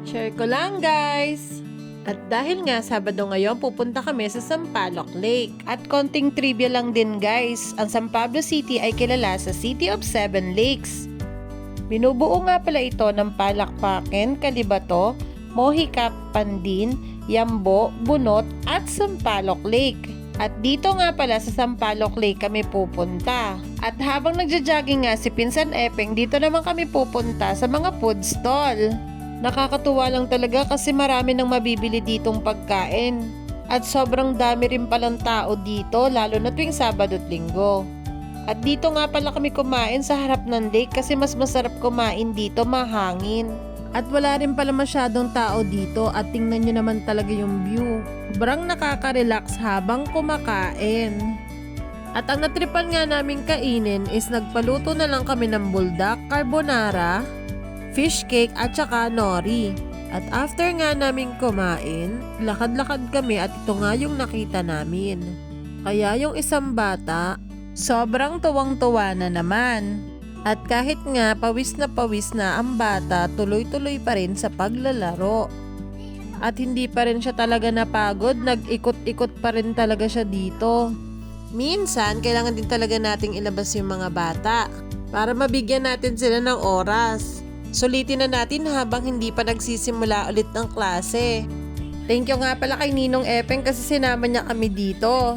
Share ko lang guys! At dahil nga Sabado ngayon, pupunta kami sa Sampaloc Lake. At konting trivia lang din guys, ang San Pablo City ay kilala sa City of Seven Lakes. Binubuo nga pala ito ng Palakpaken, Calibato, Mojica, Pandin, Yambo, Bunot at Sampaloc Lake. At dito nga pala sa Sampaloc Lake kami pupunta. At habang nagja-jogging nga si Pinsan Epeng, dito naman kami pupunta sa mga food stall. Nakakatuwa lang talaga kasi marami nang mabibili ditong pagkain. At sobrang dami rin palang tao dito lalo na tuwing Sabado at Linggo. At dito nga pala kami kumain sa harap ng lake kasi mas masarap kumain dito, mahangin. At wala rin pala masyadong tao dito at tingnan nyo naman talaga yung view. Sobrang nakaka-relax habang kumakain. At ang natripan nga namin kainin is nagpaluto na lang kami ng buldak, carbonara, fish cake at saka nori. At after nga namin kumain, lakad-lakad kami at ito nga yung nakita namin. Kaya yung isang bata, sobrang tuwang-tuwa na naman. At kahit nga pawis na ang bata, tuloy-tuloy pa rin sa paglalaro. At hindi pa rin siya talaga napagod, nag-ikot-ikot pa rin talaga siya dito. Minsan, kailangan din talaga nating ilabas yung mga bata para mabigyan natin sila ng oras. Sulitin na natin habang hindi pa nagsisimula ulit ng klase. Thank you nga pala kay Ninong Epeng kasi sinama niya kami dito.